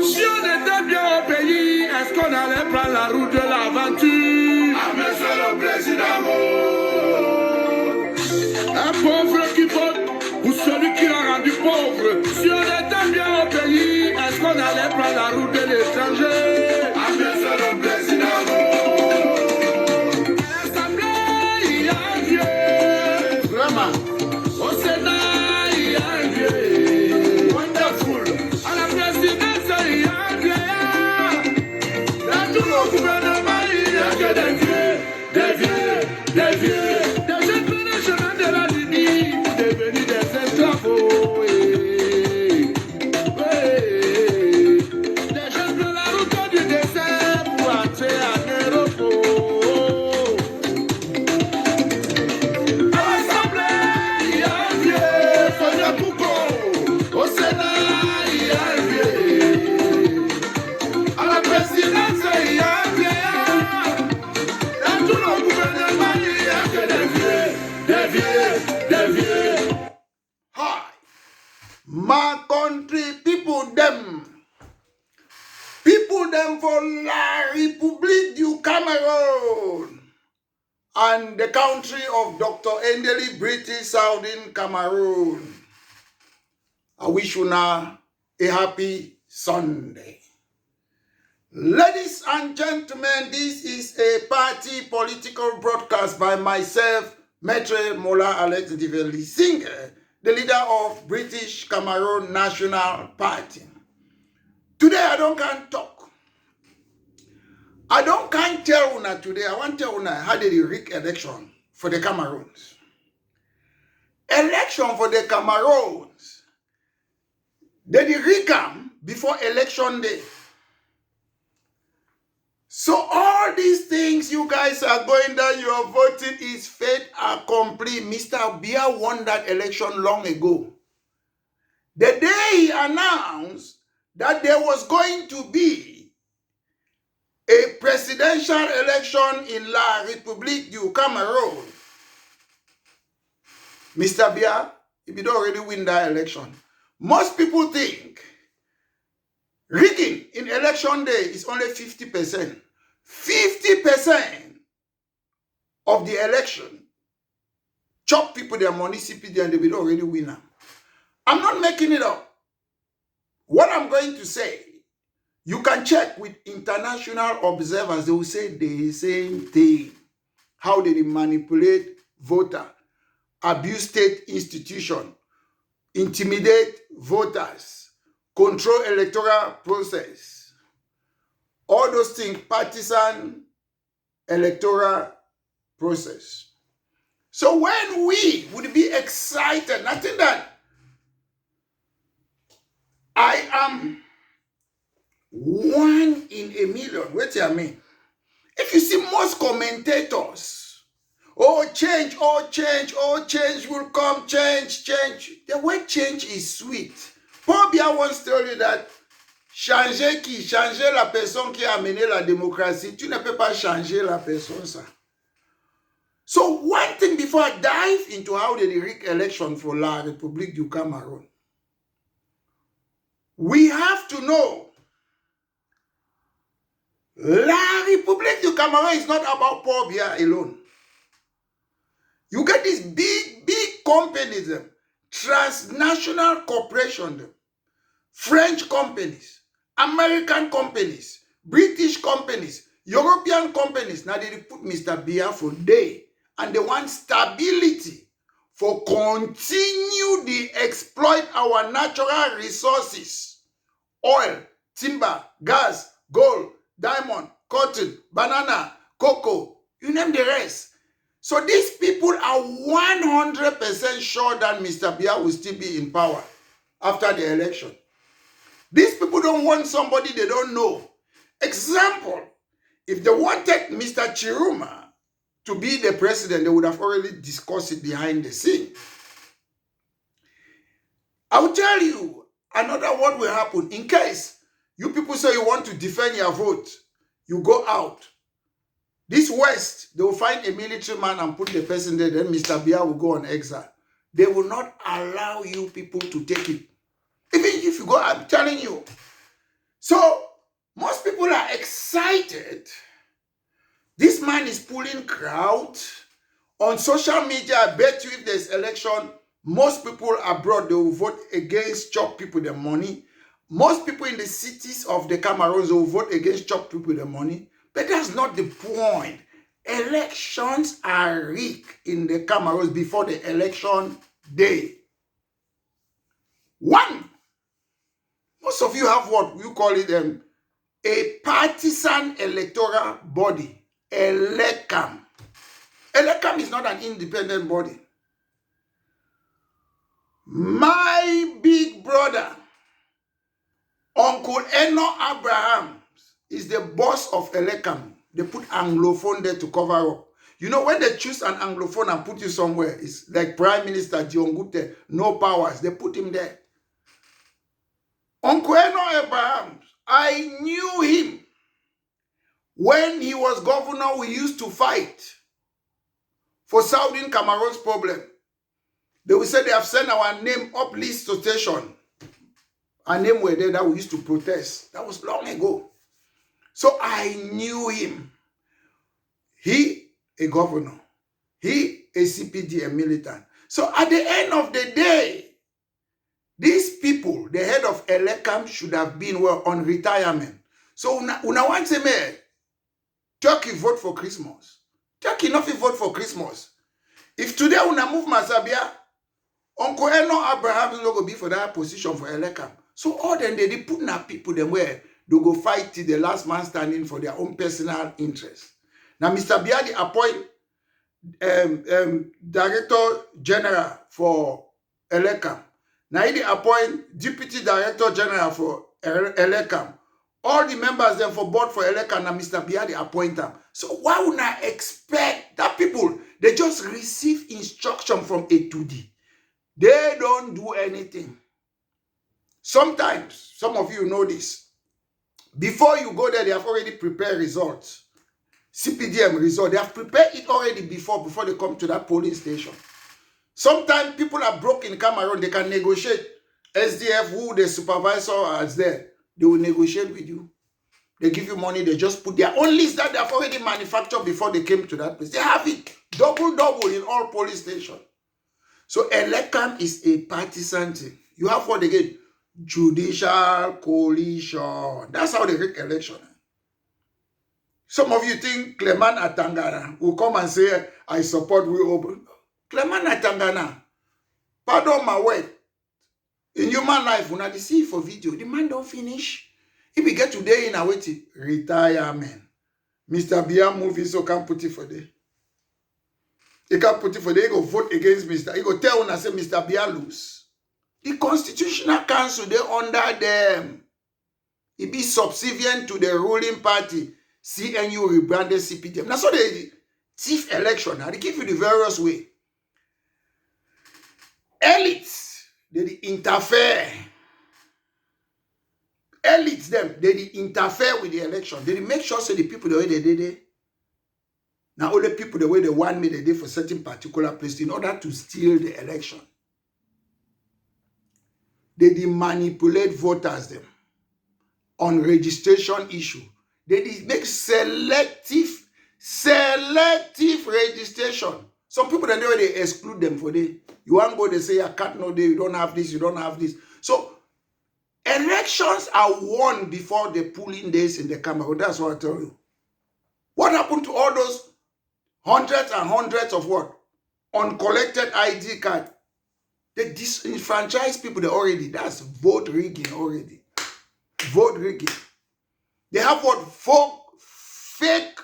Si on était bien au pays, est-ce qu'on allait prendre la route de l'aventure? Ah, monsieur le président, un pauvre qui vote ou celui qui l'a rendu pauvre. Si on était bien au pays, est-ce qu'on allait prendre la route de l'étranger? Ah, monsieur le président, à l'Assemblée, il y a un vieux. Vraiment. Au Sénat, il y a un vieux. Wonderful. À la présidence, il y a un vieux. Dans tout le gouvernement, il n'y a que des vieux, des vieux, des vieux. Des jeunes prennent le chemin de la limite pour devenir des esclaves. Des jeunes prennent la route du désert pour entrer en Europe. À l'Assemblée, il y a un vieux, Sonia Pouko. Au Sénat, il y a un vieux. À la présidence, il y a un vieillard. Dans tout le gouvernement, il n'y a que des vieux, des vieux, des vieux. Hi, my country people them for la République du Cameroon and the country of Dr. Endeli British Southern Cameroon. I wish you now a happy Sunday. Ladies and gentlemen, this is a party political broadcast by myself, Maitre Mola Alex Diveli Singer, the leader of British Cameroon National Party. Today I don't can talk. I don't can tell una today. I want to tell una how they rig election for the Cameroons. Election for the Cameroons. They rig them before election day. So all these things you guys are going down, you are voting is fait accompli. Mr. Biya won that election long ago. The day he announced that there was going to be a presidential election in La République du Cameroon, Mr. Biya, he did already win that election. Most people think rigging in election day is only 50%. 50% of the election chop people their money, CPDM, and they will already win them. I'm not making it up. What I'm going to say, you can check with international observers. They will say the same thing. How they manipulate voter, abuse state institution, intimidate voters, control electoral process. All those things, partisan electoral process. So when we would be excited, nothing that I am 1 in a million. What do I mean? If you see most commentators, oh change will come, change. The word change is sweet. Paul Biya once told you that changer la personne qui a amené la démocratie, tu ne peux pas changer la personne ça. So one thing before I dive into how they rig election for La République du Cameroun, we have to know La République du Cameroun is not about Paul Biya alone. You get these big companies, transnational corporations, French companies, American companies, British companies, European companies. Now they put Mr. Biya for day, and they want stability for continue to exploit our natural resources, oil, timber, gas, gold, diamond, cotton, banana, cocoa, you name the rest. So these people are 100% sure that Mr. Biya will still be in power after the election. These people don't want somebody they don't know. Example, if they wanted Mr. Chiruma to be the president, they would have already discussed it behind the scene. I will tell you another what will happen. In case you people say you want to defend your vote, you go out. This West, they will find a military man and put the person there, then Mr. Biya will go on exile. They will not allow you people to take it. Even if you go, I'm telling you. So most people are excited. This man is pulling crowd. On social media, I bet you if there's election, most people abroad, they will vote against chop people their money. Most people in the cities of the Cameroons will vote against chop people their money. But that's not the point. Elections are rigged in the Cameroons before the election day. One, most of you have what you call it a partisan electoral body, ELECAM. ELECAM is not an independent body. My big brother, Uncle Eno Abraham, is the boss of ELECAM. They put Anglophone there to cover up. You know, when they choose an Anglophone and put you somewhere, it's like Prime Minister John Gute, no powers. They put him there. Uncle Eno Abraham, I knew him. When he was governor, we used to fight for Southern Cameroon's problem. They will say they have sent our name up list to station. Our name were there that we used to protest. That was long ago. So I knew him. He, a governor. He, a CPDM militant. So at the end of the day, these people, the head of ELECAM, should have been on retirement. So una want to say, Turkey vote for Christmas. Turkey not vote for Christmas. If today una move Masabia, Uncle Eno Abraham is not going to be for that position for ELECAM. So all them they put now people them where they go fight till the last man standing for their own personal interest. Now Mr. Biya appoint Director General for ELECAM. Now he appoint Deputy Director General for ELECAM. All the members then for board for ELECAM, now Mr. Biya appoint them. So why would I expect that people, they just receive instruction from A to D. They don't do anything. Sometimes, some of you know this. Before you go there, they have already prepared results. CPDM result. They have prepared it already before they come to that polling station. Sometimes people are broke in Cameroon. They can negotiate. SDF, who the supervisor is there, they will negotiate with you. They give you money. They just put their own list that they have already manufactured before they came to that place. They have it double in all police stations. So ELECAM is a partisan thing. You have what they get? Judicial collusion. That's how they rig election. Some of you think Clement Atangana will come and say, I support we open. Clement Atangana, pardon my word. In human life, when I see for video, the man don't finish. If we get today in a way to retirement, Mr. Biya movie, so can't put it for day. He can't put it for day. He go vote against Mr. He go tell and say Mr. Biya lose. The Constitutional Council, they under them. It be subservient to the ruling party. CNU rebranded CPDM. That's what they chief election. Now they give you the various way. Elites, they interfere. Elites, them, they interfere with the election. They make sure say the people the way they did it. Now all the people the way they want me they did for certain particular place in order to steal the election. They manipulate voters them on registration issue. They make selective registration. Some people they know they exclude them for day. You want to go, they say I can't know day, you don't have this, you don't have this. So elections are won before the polling days in the Cameroon. That's what I tell you. What happened to all those hundreds and hundreds of what? Uncollected ID card? They disenfranchise people already. That's vote rigging already. Vote rigging. They have what? Fake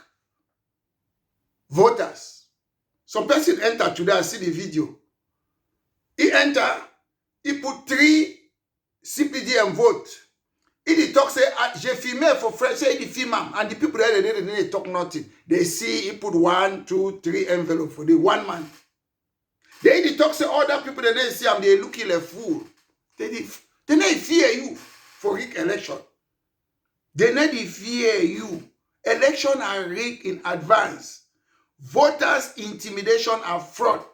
voters. Some person enter today, I see the video. He enter, he put 3 CPDM vote. He talk say, j'ai filmé for friends, say he film him. And the people there, they didn't talk nothing. They see he put 1, 2, 3 envelope for the one man. They talk say other people, they see him, they look like a fool. They don't fear you for rig election. They not fear you. Election are rigged in advance. Voters intimidation and fraud.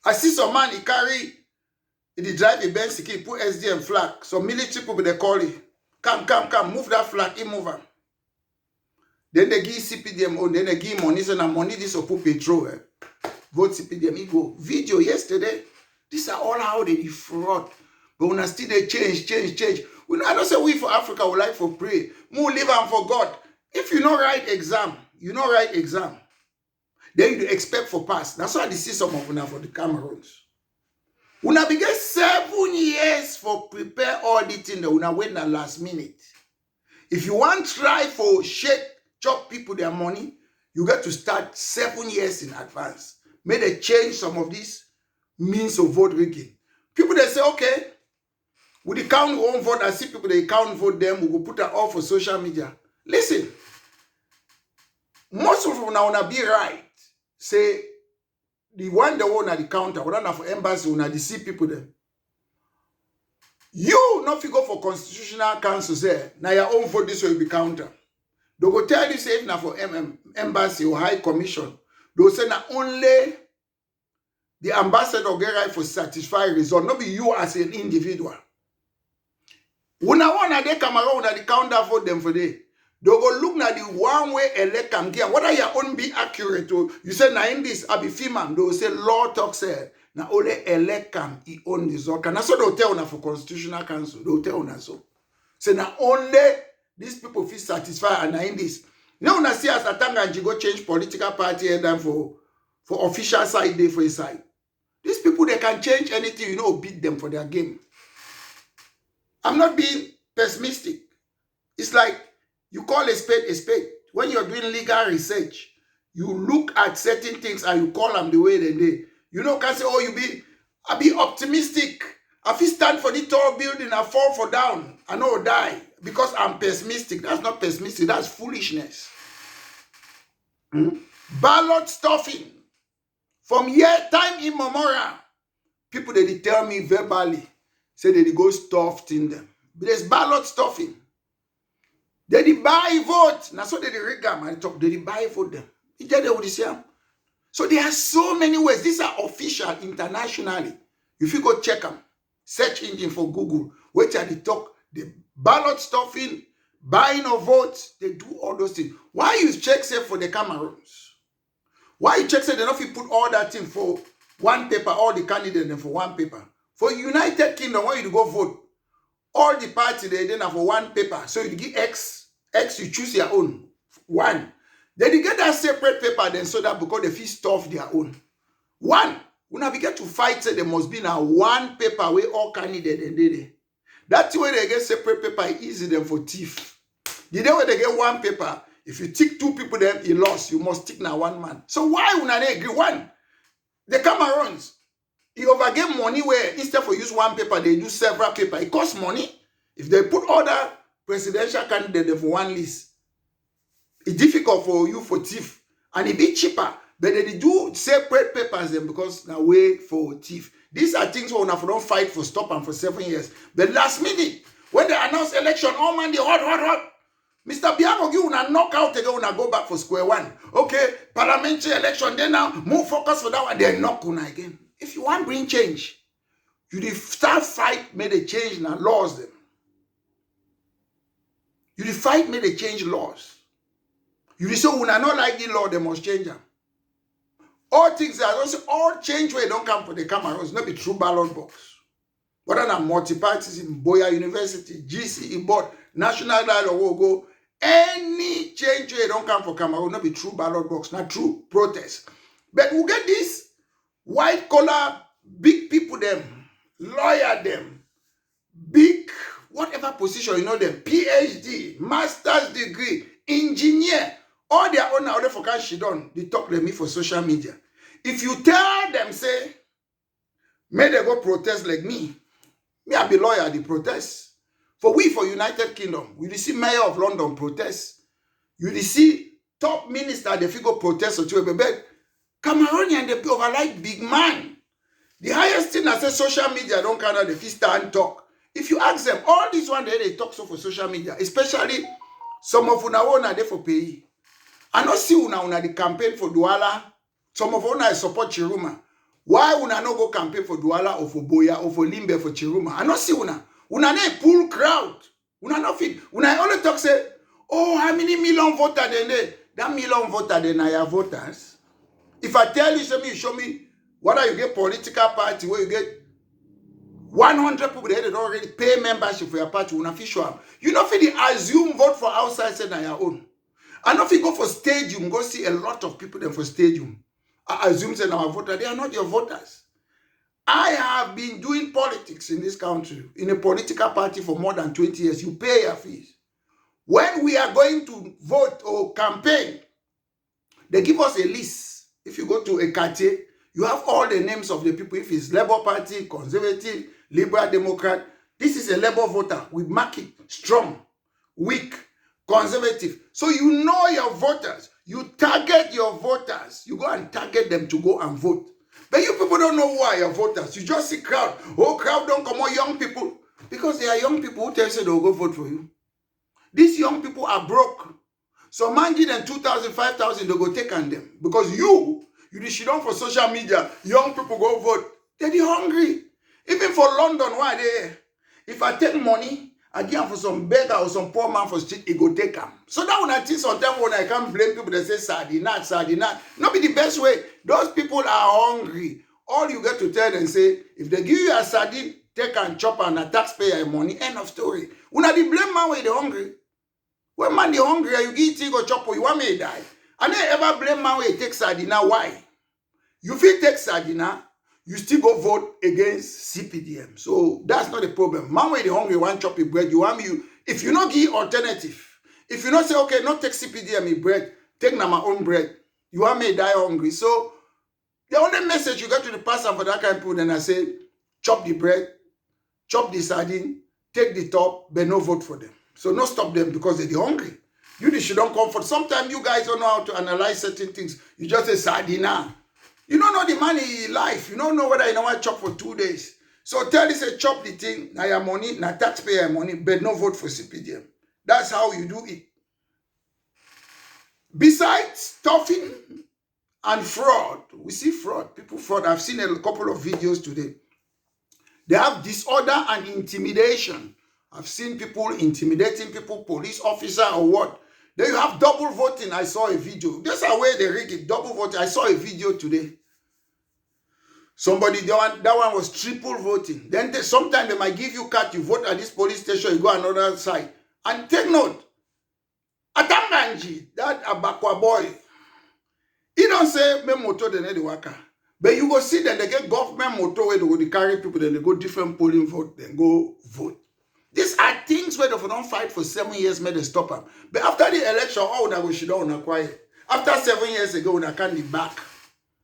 I see some man, he drive a Benz, he put SDM flag. Some military people, they call it. Come, move that flag, he move am. Then they give CPDM on, then they give money, so now money this will put petrol. Vote CPDM, he go. Video yesterday. These are all how they defraud. But when I still they change. I don't say we for Africa we like for pray. More live and for God. If you not write exam, then you expect for pass. That's why I see some of una for the Cameroons. Una be get 7 years for prepare all the thing that una wait the last minute. If you want try for chop people their money, you get to start 7 years in advance. May they change some of these means of vote rigging. People they say, okay, with the count one vote, I see people they count vote them, we will put that off for social media. Listen, most of them now be right. Say the one they want at the counter, we don't have for embassy, we the see people there. You not go for constitutional council say, now your own vote this will be counter. They will tell you say if now for embassy or high commission, they will say now only the ambassador get right for satisfied result, not be you as an individual. When I want to Cameroon at the counter vote them for day, they go look at the one way ELECAM get. What are your own be accurate to? You say now in this I be female. They will say law talk say now only ELECAM he own result. And that's what they'll tell una for constitutional council. They'll tell una so. Say now only these people feel satisfied and now in this. You know when I see as a time and you go change political party and then for official side day for a side. These people they can change anything, you know, beat them for their game. I'm not being pessimistic. It's like you call a spade a spade. When you're doing legal research, you look at certain things and you call them the way they do. You know, can say, oh, I be optimistic. I feel stand for the tall building, I fall for down. I know die because I'm pessimistic. That's not pessimistic, that's foolishness. Ballot stuffing. From time immemorial, people they tell me verbally, say they go stuffed in them. But there's ballot stuffing. They buy vote. Now so they rig them and talk. They buy vote them. So there are so many ways. These are official internationally. If you go check them, search engine for Google, which are the talk, the ballot stuffing, buying of votes, they do all those things. Why you check say for the Cameroons? Why you check say they don't put all that thing for one paper, all the candidates for one paper? For United Kingdom, when you go vote, all the party they then have for one paper. So you give X, you choose your own. One. Then you get that separate paper then so that because they feel stuff their own. One. When we get to fight, say there must be now one paper where all candidates and they. That's where they get separate paper easy them for thief. The day where they get one paper, if you tick 2 people then you lost, you must tick now 1 man. So why would they agree? One, the Cameroons, you overgame money where instead for use one paper, they do several paper. It costs money. If they put other presidential candidates for one list, it's difficult for you for thief. And it be cheaper. But they do separate papers then because now wait for thief. These are things where we don't fight for stop and for 7 years. But last minute, when they announce election, oh man, they hot. Mr. Biya give una knockout again, una go back for square one. Okay, parliamentary election, then now move focus for that one, then knock una again. If you want bring change, you start fight, may they change now laws them. You fight, may they change laws. You say una not like the law, they must change them. All things that also all change where don't come for the Cameroons, not be true ballot box. Whether than multi-parties in Boya University, GCE board, National Dialogue will go. Any change where don't come for Cameroon, not be true ballot box, not true protest. But we get this white collar, big people them, lawyer them, big whatever position, you know them, PhD, master's degree, engineer, all their own order for cash done, they talk to me for social media. If you tell them, say, may they go protest like me I be lawyer at the protest. For United Kingdom, we see Mayor of London protest. You see top minister, they figure protest or two, but Cameroonian, they overlike big man. The highest thing I say social media don't kind of the fist and talk. If you ask them, all these one they talk so for social media, especially some of una are there for pay. I not see una the campaign for Douala. Some of una support Chiruma. Why una no go campaign for Douala or for Boya or for Limbe for Chiruma? I not see una. Una ne pull crowd. Una not fit. Una only talk say, oh, how many million voters they need? That million voters, they are your voters. If I tell you, show me whether you get political party where you get 100 people they don't already pay membership for your party, una fit show am. You know fit assume vote for outside say na your own. I know if you go for stadium, go see a lot of people there for stadium. I assume say na my voter, they are not your voters. I have been doing politics in this country, in a political party for more than 20 years. You pay your fees. When we are going to vote or campaign, they give us a list. If you go to a quartier, you have all the names of the people. If it's Labour Party, Conservative, Liberal Democrat, this is a Labour voter. We mark it strong, weak, Conservative. So you know your voters. You target your voters. You go and target them to go and vote. But you people don't know who are your voters. You just see crowd. Oh, crowd don't come on, young people. Because they are young people who tell you they'll go vote for you. These young people are broke. So man give them 2,000, 5,000, they go take on them. Because you should on for social media, young people go vote. They're hungry. Even for London, why they? If I take money, I give them for some beggar or some poor man for street, it go take them. So that when I think sometimes when I can't blame people that say sardina, sardina, not be the best way. Those people are hungry. All you get to tell them say, if they give you a sardine, take and chop and a taxpayer money, end of story. When I the blame man when they hungry. When man they hungry, you give it go chop or you want me to die. And they ever blame man when you take sardina. Why? You feel take sardina, you still go vote against CPDM. So that's not a problem. Man when they hungry, want chop your bread, you want me, if you not give alternative, if you not say, okay, not take CPDM bread, take na my own bread, you want me to die hungry. So the only message you get to the person for that kind of people, then I say, chop the bread, chop the sardine, take the top, but no vote for them. So no stop them because they're hungry. You should don't comfort. Sometimes you guys don't know how to analyze certain things. You just say sardina. You don't know the money in life. You don't know whether you know what chop for 2 days. So tell this, chop the thing, now your money, now taxpayer money, but no vote for CPDM. That's how you do it. Besides stuffing and fraud, we see fraud. People fraud. I've seen a couple of videos today. They have disorder and intimidation. I've seen people intimidating people, police officer or what. Then you have double voting. I saw a video. That's the way they rig it. Double voting. I saw a video today. Somebody, that one was triple voting. Then sometimes they might give you card, you vote at this police station, you go another side. And take note, Atanganji, that Abakwa boy, he don't say, me motor than any worker. But you go see that they get government motor where they go carry people, then they go different polling vote, then go vote. These are things where they don't fight for 7 years, may they stop them. But after the election, oh, that we should not quiet. After 7 years ago, we can't be back.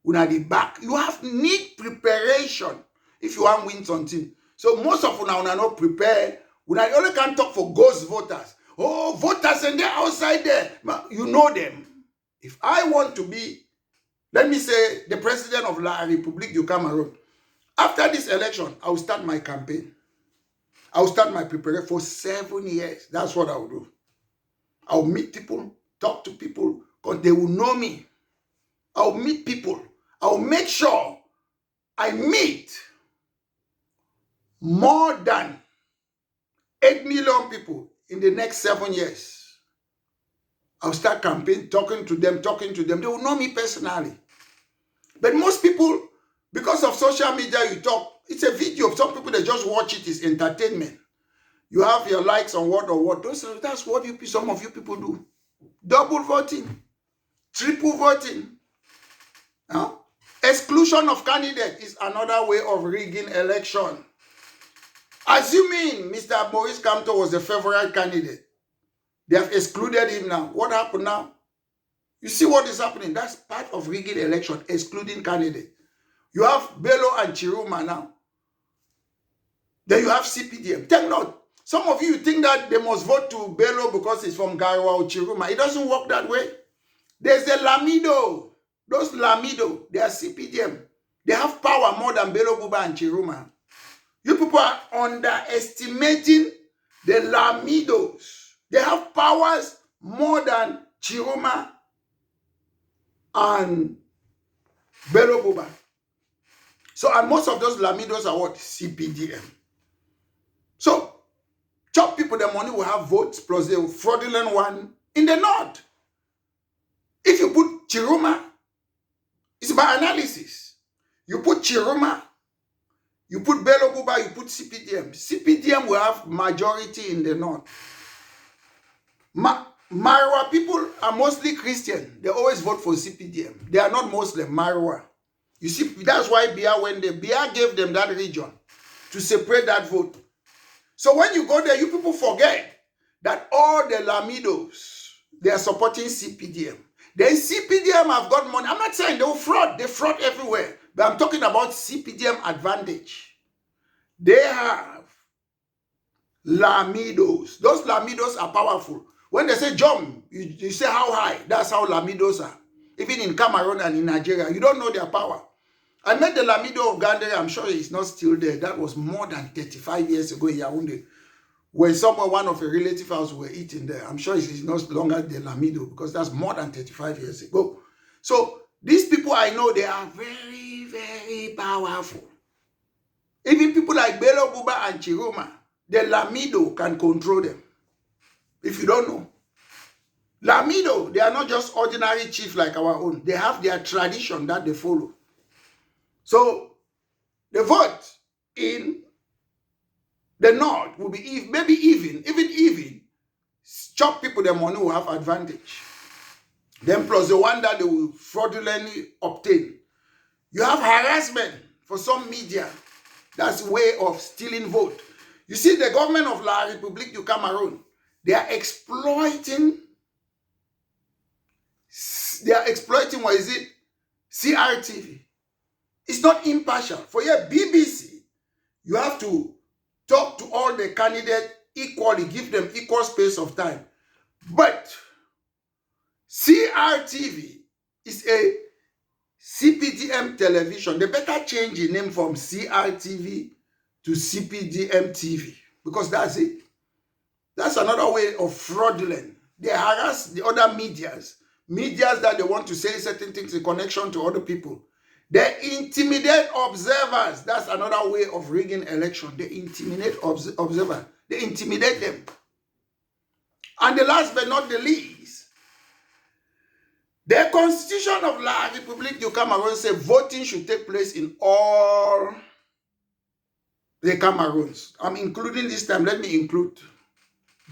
The back. You have need preparation if you want to win something. So most of you now are not prepared. We only can talk for ghost voters. Oh, voters and they're outside there. You know them. If I want to be, let me say, the president of La République du Cameroon, after this election, I will start my campaign. I will start my preparation for 7 years. That's what I will do. I will meet people, talk to people, because they will know me. I will meet people. I will make sure I meet more than 8 million people in the next 7 years. I'll start campaign, talking to them. They will know me personally. But most people, because of social media, you talk, it's a video. Some people, they just watch it as entertainment. You have your likes on what or what. That's what some of you people do. Double voting, triple voting. Huh? Exclusion of candidate is another way of rigging election. Assuming Mr. Maurice Kamto was the favorite candidate, they have excluded him now. What happened now? You see what is happening? That's part of rigging election, excluding candidate. You have Bello and Chiruma now. Then you have CPDM. Take note. Some of you think that they must vote to Bello because it's from Garwa or Chiruma. It doesn't work that way. There's the Lamido. Those Lamido, they are CPDM. They have power more than Bello Buba and Chiruma. You people are underestimating the Lamidos. They have powers more than Chiruma and Bello Buba. So, and most of those Lamidos are what? CPDM. So, chop people the money will have votes plus the fraudulent one in the north. If you put Chiruma, it's by analysis. You put Chiruma, you put Bello Buba, you put CPDM. CPDM will have majority in the north. Marwa people are mostly Christian. They always vote for CPDM. They are not Muslim, Marwa. You see, that's why Biya, when Biya gave them that region to separate that vote. So when you go there, you people forget that all the Lamidos, they are supporting CPDM. Then CPDM have got money. I'm not saying they will fraud. They fraud everywhere. But I'm talking about CPDM advantage. They have Lamidos. Those Lamidos are powerful. When they say jump, you say how high. That's how Lamidos are. Even in Cameroon and in Nigeria, you don't know their power. I met the Lamido of Gandere. I'm sure he's not still there. That was more than 35 years ago in Yaoundé. When one of a relative house were eating there. I'm sure he's no longer the Lamido because that's more than 35 years ago. So these people I know, they are very, very powerful. Even people like Bello Buba and Chiroma, the Lamido can control them. If you don't know. Lamido, they are not just ordinary chief like our own. They have their tradition that they follow. So the vote in the north will be maybe even, chop people the money will have advantage. Then plus the one that they will fraudulently obtain. You have harassment for some media. That's a way of stealing vote. You see, the government of La République du Cameroon, they are exploiting, what is it? CRTV. It's not impartial. For your BBC, you have to talk to all the candidates equally, give them equal space of time. But CRTV is a CPDM television. They better change the name from CRTV to CPDM TV because that's it. That's another way of fraudulent. They harass the other medias that they want to say certain things in connection to other people. They intimidate observers. That's another way of rigging election. They intimidate observers. They intimidate them. And the last but not the least, the Constitution of La République du Cameroon says voting should take place in all the Cameroons. I'm including this time, let me include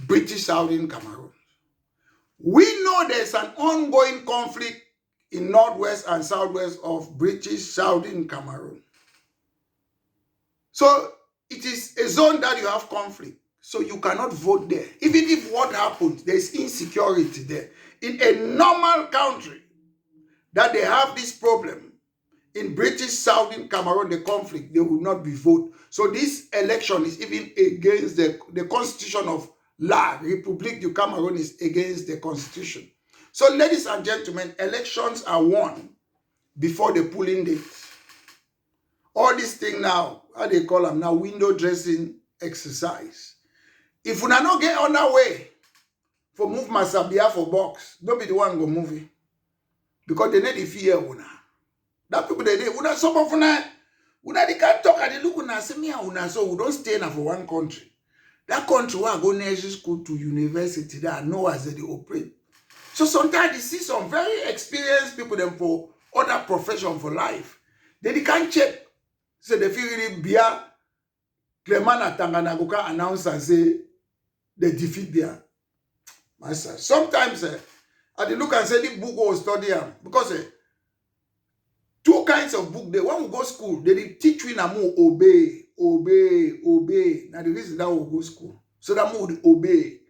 British Southern Cameroon. We know there's an ongoing conflict in northwest and southwest of British Southern Cameroon. So it is a zone that you have conflict. So you cannot vote there. Even if what happens, there's insecurity there. In a normal country that they have this problem, in British Southern Cameroon, the conflict, they will not be voted. So this election is even against the constitution of La République du Cameroon is against the constitution. So ladies and gentlemen, elections are won before the polling dates. All this thing now, how they call them now, window dressing exercise. If we not get on our way for move Masabia for box, don't be the one go move it. Because they need the fear una. That people they una some of una they can't talk and they look una say me una so we don't stay now for one country. That country where I go nursery school to university that know as they operate. So sometimes you see some very experienced people them for other profession for life. They can't check. So they feel really Biya Clement Tanganagoka announce and say they defeat Biya. Master. Sometimes I look and say the book will study them because two kinds of book. They one will go school. They teach we namu obey. Now the reason that will go school. So that would obey.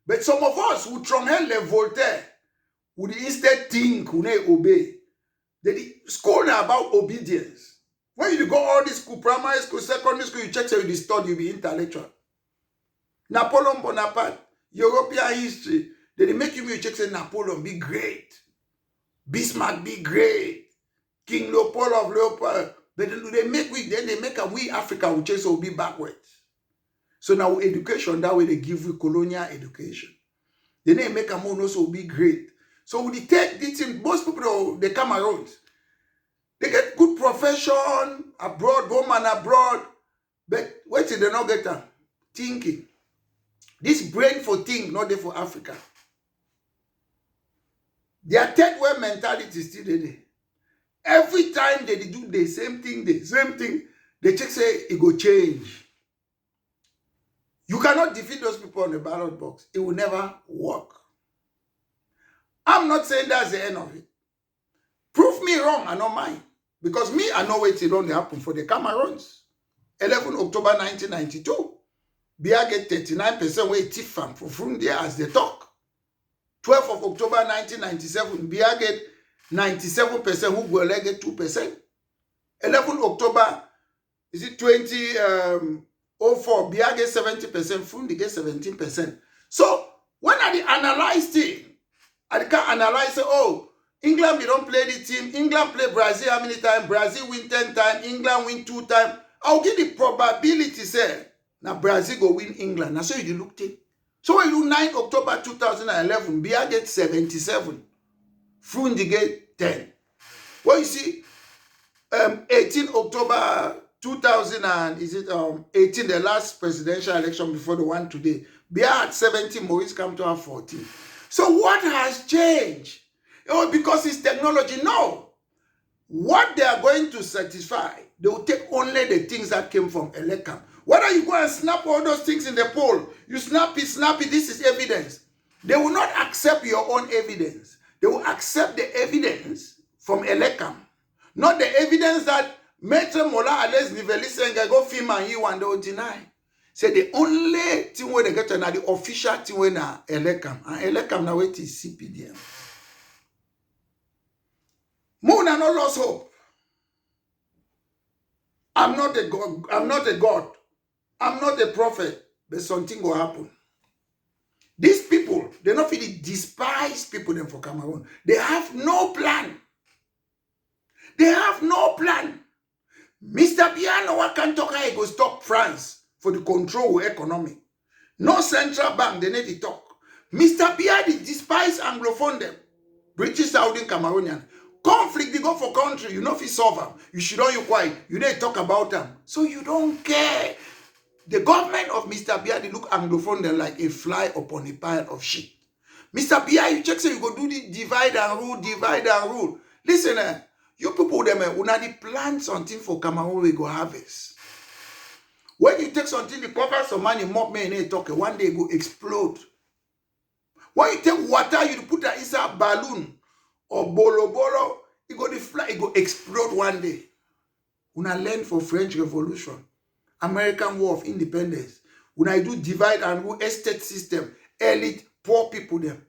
But some of us who tronghen le Voltaire would instead think we obey. The school now about obedience. When you go all this school, primary school, secondary school, you check so you study, you be intellectual. Napoleon Bonaparte, European history, they make you check say Napoleon be great. Bismarck be great. King Leopold of Leopold. But they make a we Africa will just be backwards. So now education, that way they give you colonial education. Then they make a mono so be great. So we take this in most people they come around. They get good profession abroad, home and abroad. But wait till they not get them thinking. This brain for thing, not there for Africa. Their third world mentality is still there. Every time they do the same thing, they check say it go change. You cannot defeat those people on the ballot box. It will never work. I'm not saying that's the end of it. Prove me wrong, I don't mind. Because me, I know what it only happened for the Cameroons. 11 October 1992. Biya get 39% where it from there as they talk. 12th of October 1997, Biya get 97% who will get 2%. 11 October, is it 2004, Biya get 70%, Fundi get 17%. So, when I analyze it, I can analyze, oh, England, we don't play the team. England play Brazil how many times? Brazil win 10 times. England win 2 times. I'll give the probability, say, now Brazil go win England. Now, so you look it. So when you 9 October 2011, Biya get 77. Fundi get 10. Well, you see, 18 October 2018, the last presidential election before the one today, Biya had 70, Maurice Kamto had 14. So what has changed? Oh, because it's technology. No. What they are going to satisfy, they will take only the things that came from ELECAM. Whether you go and snap all those things in the poll, you snap it, this is evidence. They will not accept your own evidence. They will accept the evidence from ELECAM. Not the evidence that Maitre Mola Ales Nivelisenga go film and you and they will deny. Say the only thing where they get to now the official thing where na ELECAM. And ELECAM now it is CPDM. Mona no lost hope. I'm not a God. I'm not a God. I'm not a prophet. But something will happen. These people, they not really despise people them for Cameroon. They have no plan. They have no plan. Mr. Biya no one can talk how he go stop France for the control of economy. No central bank, they need to talk. Mr. Biya they despise Anglophone them. British, Saudi, Cameroonian. Conflict, they go for country, you know if you solve them. You should know you quiet. You need to talk about them. So you don't care. The government of Mr. Biya, they look Anglophone them like a fly upon a pile of shit. Mr. Biya, you check say you go do the divide and rule. Listen, you people them, when they plant something for Cameroon, we go harvest. When you take something, you cover some money, mob me and talk, one day it go explode. When you take water, you put that inside a balloon or bolo, it go fly, it go explode one day. Una learn for French Revolution, American War of Independence. When I do divide and rule estate system, elite, poor people them.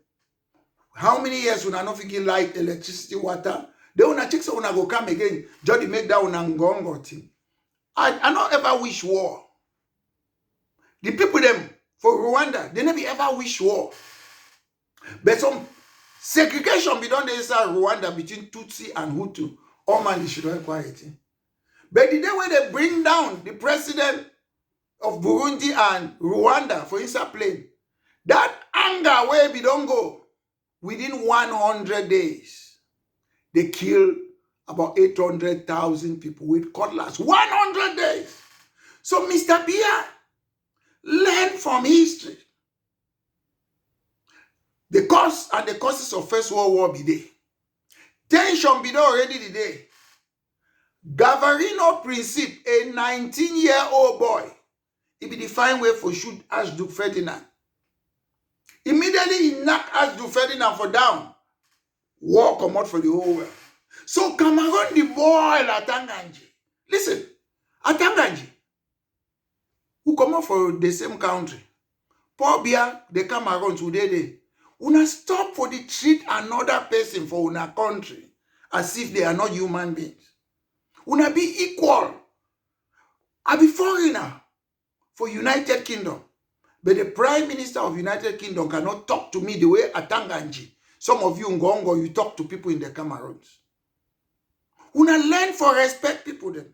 How many years when I not figure light, electricity, water? They wanna check so una go come again. Jody make that una ngongo thing. I not ever wish war. The people them for Rwanda, they never ever wish war. But some segregation be done inside Rwanda between Tutsi and Hutu. All man, they should be quiet. But the day when they bring down the president of Burundi and Rwanda for inside plane, that anger where we don't go, within 100 days, they kill about 800,000 people with cutlass. 100 days. So Mr. Biya, learn from history. The cause and the causes of First World War be there. Tension be there already today. Gavarino Principe, a 19-year-old boy, he be the fine way for shoot Archduke Ferdinand. Immediately he knocked Archduke Ferdinand for down. War come out for the whole world. So Cameroon the boy Atanganji. Listen, Atanganji, who come out for the same country. Paul Biya, they come around today. Una stop for the treat another person for una country as if they are not human beings. Una be equal. I be foreigner for United Kingdom. But the Prime Minister of United Kingdom cannot talk to me the way Atanganji. Some of you Ngongo, you talk to people in the Cameroons. Una learn for respect people then.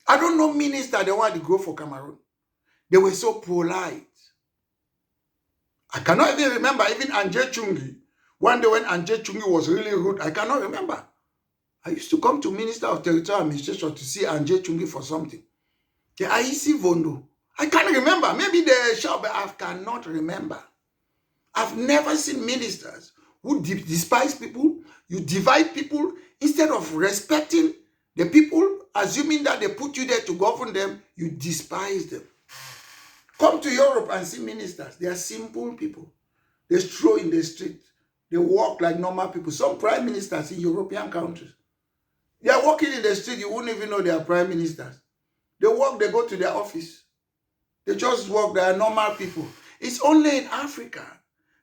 I don't know minister they want to go for Cameroon. They were so polite. I cannot even remember even Anje Chungi. One day when Anje Chungi was really rude, I cannot remember. I used to come to Minister of Territorial Administration to see Anje Chungi for something. The Aisi Vondo. I can't remember. Maybe they shall, but I cannot remember. I've never seen ministers who despise people. You divide people instead of respecting the people, assuming that they put you there to govern them, you despise them. Come to Europe and see ministers. They are simple people. They stroll in the street. They walk like normal people. Some prime ministers in European countries, they are walking in the street. You wouldn't even know they are prime ministers. They walk, they go to their office. They just walk, they are normal people. It's only in Africa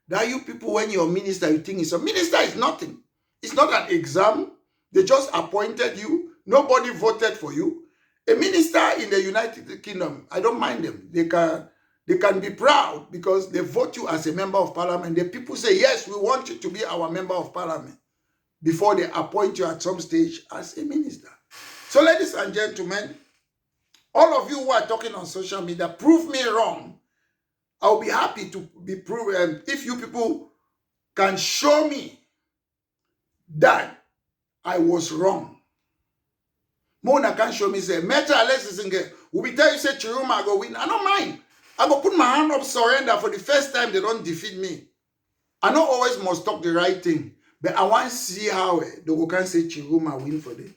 that you people, when you're a minister, you think it's a minister is nothing. It's not an exam. They just appointed you. Nobody voted for you. A minister in the United Kingdom, I don't mind them. They can be proud because they vote you as a member of parliament. The people say, yes, we want you to be our member of parliament before they appoint you at some stage as a minister. So ladies and gentlemen, all of you who are talking on social media, prove me wrong. I'll be happy to be proven. If you people can show me that I was wrong. Mona can show me, say, Meta Alexis will be tell you, say, Chiruma go win. I don't mind. I go put my hand up, surrender for the first time they don't defeat me. I don't always must talk the right thing, but I want to see how they can say Chiruma win for them.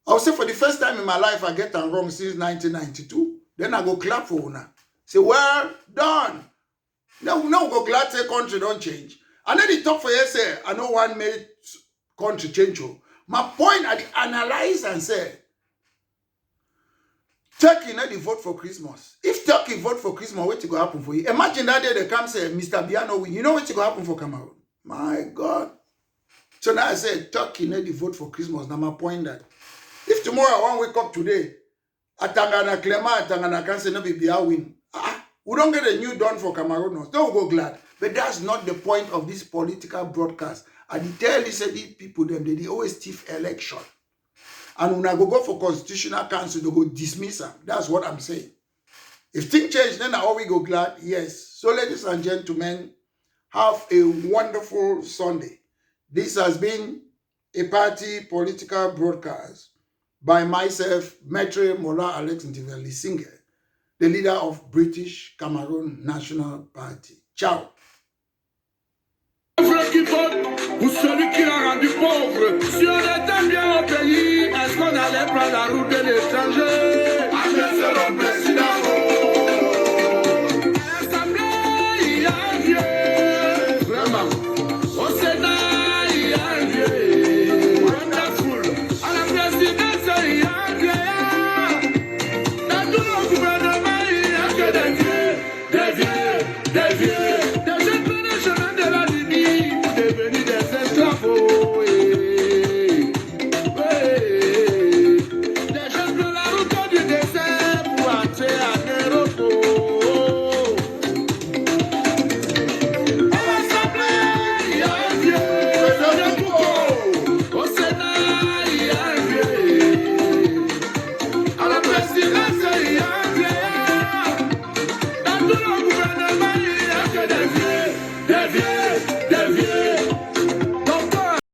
I'll say for the first time in my life, I get them wrong since 1992. Then I go clap for una. Say, well done. Now go glad say country don't change. And then they talk for you, say, I know one made country change. My point, I analyze and say, Turkey not the vote for Christmas. If Turkey vote for Christmas, what's going to happen for you? Imagine that day they come say, Mr. Biya no win. You know what's going to happen for Cameroon? My God. So now I say, Turkey not the vote for Christmas. Now my point that. If tomorrow I want to wake up today, Atangana Clement, Atangana can say no Biya win. We don't get a new dawn for Cameroon. Don't go glad. But that's not the point of this political broadcast. And tell these people them they always thief election. And when I go for Constitutional Council, they go dismiss them. That's what I'm saying. If things change, then I always go glad. Yes. So ladies and gentlemen, have a wonderful Sunday. This has been a party political broadcast by myself, Maitre Mola Alex Ndiveli, the leader of British Cameroon National Party. Ciao. Ou celui qui l'a rendu pauvre. Si on était bien au pays, est-ce qu'on allait prendre la route de l'étranger?